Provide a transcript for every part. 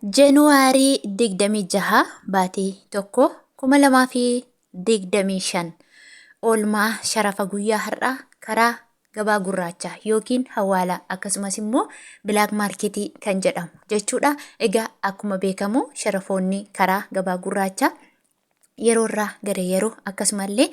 Januaarii 26 baatii tokko 2025 oolmaa sharafa guyyaa har'aa karaa gabaa gurraachaa yookiin Hawwaala akkasumas immoo bilaak maarketii kan jedhamu jechuudha. Egaa akkuma beekamu sharafoonni karaa gabaa gurraachaa yeroo irraa gara yeroo akkasumallee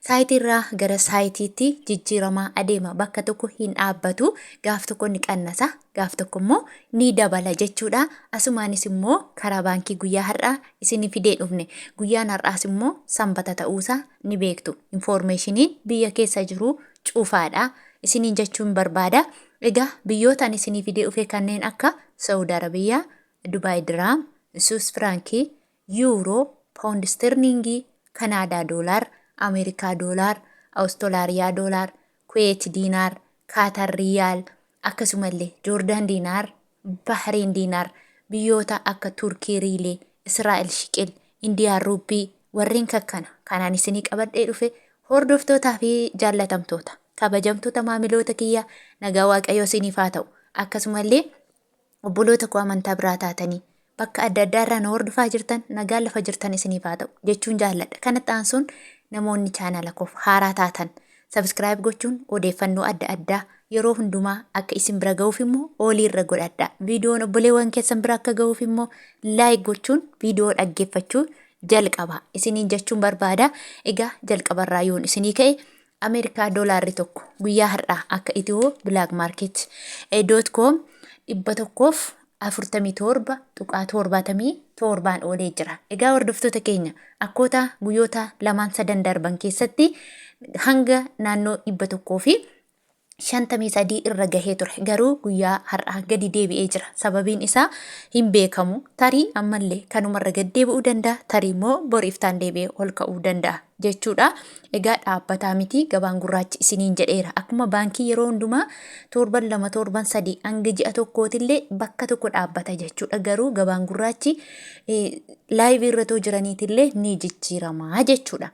saayitii irraa gara saayitiitti jijjiiramaa adeema. Bakka tokko hin dhaabbatu, gaaf tokko ni qannasa, gaaf tokko immoo ni dabala jechuudha. Asumaanis immoo karaa baankii guyyaa har'aa isin fidee dhufne. Guyyaan har'aas immoo sanbata ta'uusaa ni beektu. Infoormeeshiniin biyya keessa jiru cufaadha. Isiniin jechuun barbaada. Egaa biyyootaan isin fidee dhufe kanneen akka Saawudii Arabiyaa, Dubaay Diraam, Swiss Firankii, Yuuroo, Pound sterlingii, Kanaadaa doolaar, Ameerikaa doolaar, Awustiraaliyaa doolaar, Kuweet diinaar, Kaatar riyaal, akkasumallee Joordaan diinaar, Bahrein diinaar, biyyoota akka Turkii riilee, Israa'el shiqil, Indiyaan ruubii, warreen kakkana kanaan isinii qabadhee dhufe hordoftootaa fi jaallatamtoota kabajamtoota maamiloota kiyya nagaa waaqayyoo isiniif haa ta'u. Akkasumallee obboloota koo amantaa biraa taatanii bakka adda addaa irraa na hordofaa jirtan nagaa lafa jirtan isiniif haa ta'u jechuun jaalladha. Kanatti aansuun namoonni chaanala koof haaraa taatan sabskiraayib gochuun odeeffannoo adda addaa yeroo hundumaa akka isin bira ga'uuf immoo oolii irra godhadha. Viidiyoon obboleewwan keessan bira akka ga'uuf immoo laayik gochuun viidiyoo dhaggeeffachuu jalqaba isiniin jechuun barbaada. Egaa jalqabarraa yoon isinii ka'e Ameerikaa doolaarri tokko guyyaa har'aa akka itiyoo bilaak maarket .com 147.77 oolee jira. Egaa hordoftoota keenya akkoota guyyoota lamaan sadan darban keessatti hanga naannoo 153 irra gahee ture. Garuu guyyaa har'aa gadi deebi'ee jira. Sababiin isaa hin beekamu. Tarii ammallee kanumarra gad deebi'uu danda'a. Tarii immoo boriiftaan deebi'ee ol ka'uu danda'a jechuudha. Egaa dhaabbataa miti gabaan gurraachi isiniin jedheera. Akkuma baankii yeroo hundumaa 7-2-7-3 hanga ji'a tokkootillee bakka tokko dhaabbata jechuudha. Garuu gabaan gurraachi laayivii irratoo jiraniitillee ni jijjiirama jechuudha.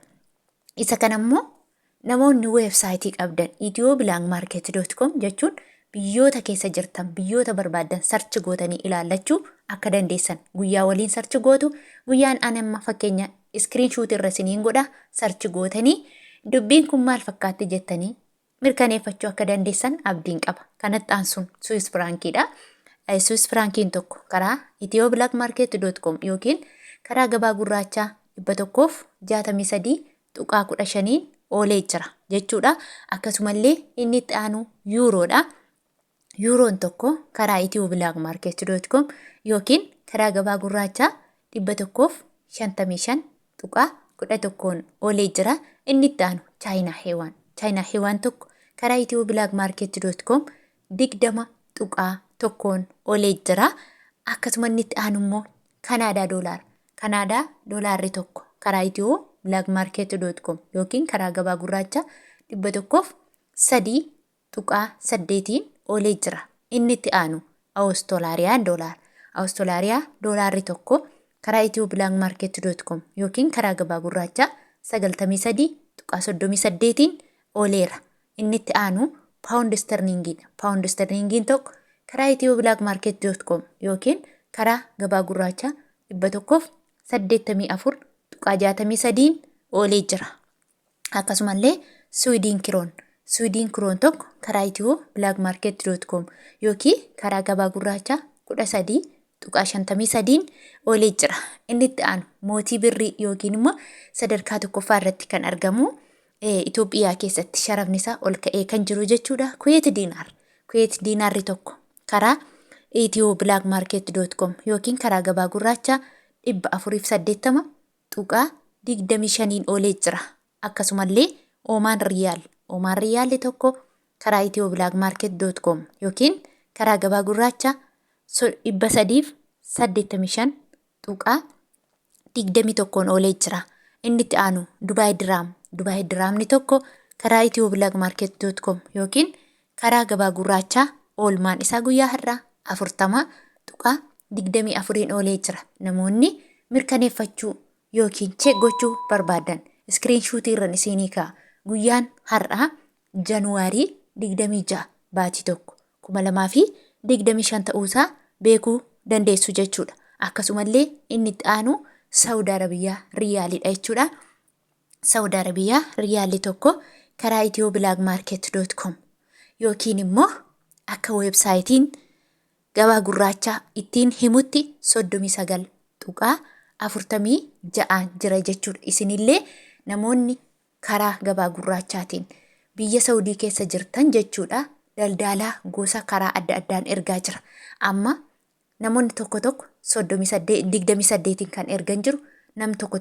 Isa kanammoo namoonni weebsaayitii qabdan ethiobilankmarket.com jechuun biyyoota keessa jirtan biyyoota barbaadan sarchi gootanii ilaallachuu akka dandeessan guyyaa waliin sarchi gootu. Guyyaan ani amma fakkeenya iskiriinshuutii irra isiniin godha sarchi gootanii dubbiin kun maal fakkaatti jettanii mirkaneeffachuu akka dandeessan abdiin qaba. Kanatti aansuun Swiss Frankiidha. Swiss Frankiin tokko karaa ethiobilankmarket.com yookiin karaa gabaa gurraachaa 163.15 oolee jira jechuudha. Akkasumallee inni itti aanu yuuroodha. Yuuroon tokko karaa ethiobilankmarket.com yookiin karaa gabaa gurraachaa 155.11 oolee jira. Inni itti aanu Chaayinaa heewaan tokko karaa ethiobilankmarket.com 20.1 oolee jira. Akkasuma inni itti aanu immoo Kanaadaa doolaarri tokko karaa ethiobilankmarket.com yookiin karaa gabaa gurraacha 103.8 oolee jira. Inni itti aanu Awustiraaliyaa doolaarri tokko karaa ethiobilankmarket.com yookiin karaa gabaa gurraacha 93.38 ooleera. Inni itti aanu Pound sterlingiidha. Pound sterlingiin tokko karaa ethiobilankmarket.com yookiin karaa gabaa gurraacha 184.63 oolee jira. Akkasumallee Swiidin kiroon tokko karaa ethiobilankmarket.com yookiin karaa gabaa gurraacha 13.53 oolee jira. Inni itti aanu mootii birrii yookiin immoo sadarkaa tokkoffaa irratti kan argamu Itoophiyaa keessatti sharafni isaa ol ka'ee kan jiru jechuudha. Kuweet diinaarri tokko karaa ethiobilankmarket.com yookiin karaa gabaa gurraacha 480.25 oolee jira. Akkasumallee Omaan riyaalli tokko karaa ethiobilankmarket.com yookiin karaa gabaa gurraacha 395.21 oolee jira. Inni itti aanu Dubaay diraamni tokko karaa ethiobilankmarket.com yookiin karaa gabaa gurraachaa oolmaan isaa guyyaa har'aa 40.24 oolee jira. Namoonni mirkaneeffachuu yookiin cheek gochuu barbaadan iskiriinshuutii irraan isinii ka'a. Guyyaan har'aa Januaarii 26 baatii tokko 2025 ta'uusaa beekuu dandeessu jechuudha. Akkasumallee inni itti aanu Saawud Arabiyaa Riyaalidha jechuudha. Saawud Arabiyaa Riyaalli tokko karaa ethioblagmarket.com yookiin immoo akka weebsaayitiin gabaa gurraachaa ittiin himutti 39.46 jira jechuudha. Isinillee namoonni karaa gabaa gurraachaatiin biyya Saawudii keessa jirtan jechuudha. Daldalaa gosa karaa adda addaan ergaa jira. Amma namoonni tokko 28 kan ergan jiru, namni tokko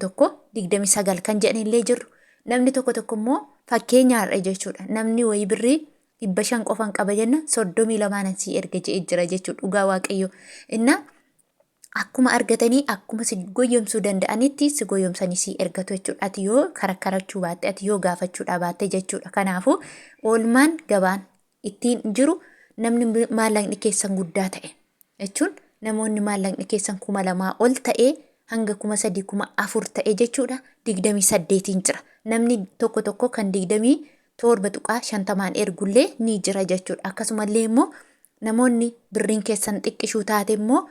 29 kan jedhanillee jiru. Namni tokko immoo fakkeenyaadha jechuudha. Namni wayii birrii 500 qofan qaba jenna 32 si erga jedhee jira jechuudha. Dhugaa Waaqayyo. Inna akkuma argatanii akkuma si goyyomsuu danda'anitti si goyyomsanii si ergatu jechuudha. Ati yoo karakkarachuu baatte, ati yoo gaafachuudha baatte jechuudha. Kanaafuu oolmaan gabaan ittiin jiru namni maallaqni keessan guddaa ta'e jechuun namoonni maallaqni keessan 2,000 ol ta'e hanga 3,000 ta'e jechuudha. 28 jira. Namni tokko kan 27.50 ergullee ni jira jechuudha. Akkasumallee immoo namoonni birriin keessan xiqqishuu taate immoo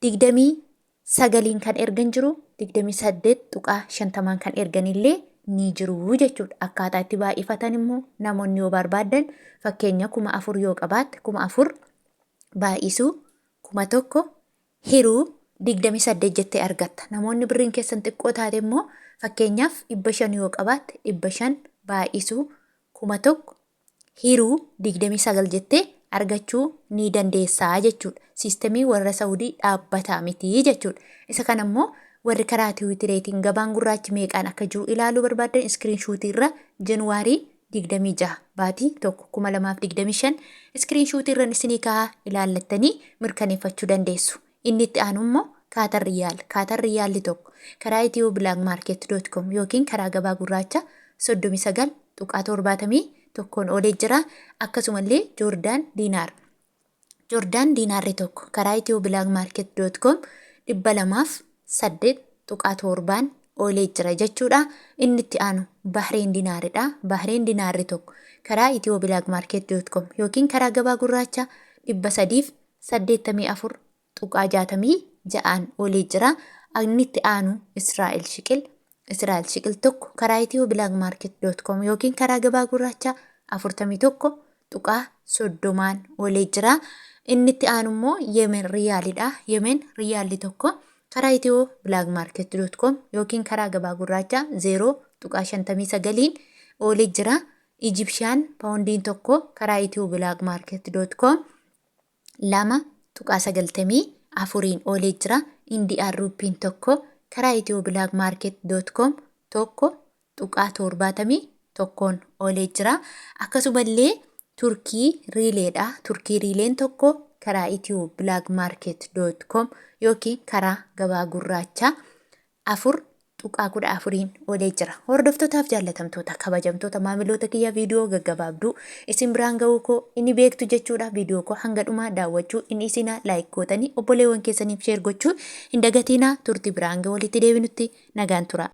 29 kan ergan jiru, 28.50 kan erganillee ni jiru jechuudha. Akkaataa itti baay'ifatan immoo namoonni yoo barbaadan fakkeenya 4,000 yoo qabaatte 4,000 baay'isuu 1,000 hiruu 28 jettee argatta. Namoonni birriin keessan xiqqoo taate immoo fakkeenyaaf 500 yoo qabaatte 500 baay'isuu 1,000 hiruu 29 jettee argachuu ni dandeessaa jechuudha. Siistemii warra Saawudii dhaabbataa miti jechuudha. Isa kana immoo warri karaa tiwiitireetiin gabaan gurraachi meeqaan akka jiru ilaaluu barbaadan iskiriinshuutii irra Januwaarii 26 baatii 2025 iskiriinshuutii irra isinii kaa'aa ilaallattanii mirkaneeffachuu dandeessu. Inni itti aanu immoo Kaatar Riyaalli tokko karaa ethioblagmarket.com yookiin karaa gabaa gurraacha 39.71 olee jira. Akkasumallee Joordaan Diinaarri tokko karaa ethioblagmarket.com 208.7 olee jira jechuudha. Inni itti aanu Bahreen Diinaaridha. Bahreen Diinaarri tokko karaa ethioblagmarket.com yookiin karaa gabaa gurraacha 384.66 olee jira. Inni itti aanu Israa'el Shiqil tokko karaa ethioblagmarket.com yookiin karaa gabaa gurraacha 41.30 olee jira. Inni itti aanu immoo Yemen Riyaalidha. Yemen Riyaalli tokko karaa ethioblagmarket.com yookiin karaa gabaa gurraacha 0.59 olee jira. Ijipshaan paawundiin tokko karaa ethioblagmarket.com 2.94 olee jira. Indiyaan ruupiin tokko karaa ethioblagmarket.com 1.71 olee jira. Akkasumallee Turkii riileen tokko karaa ethioblagmarket.com yookiin karaa gabaa gurraacha 4.14 olee jira. Hordoftootaaf jaallatamtoota kabajamtoota maamiloota kiyya viidiyoo gaggabaabduu isin biraan ga'uu koo inni beektu jechuudha. Viidiyoo koo hanga dhumaa daawwachuu inni isinaa laayik gootanii obboleewwan keessaniif sheer gochuu hin dagatinaa. Turtii biraan ga'uu walitti deebinutti nagaan tura.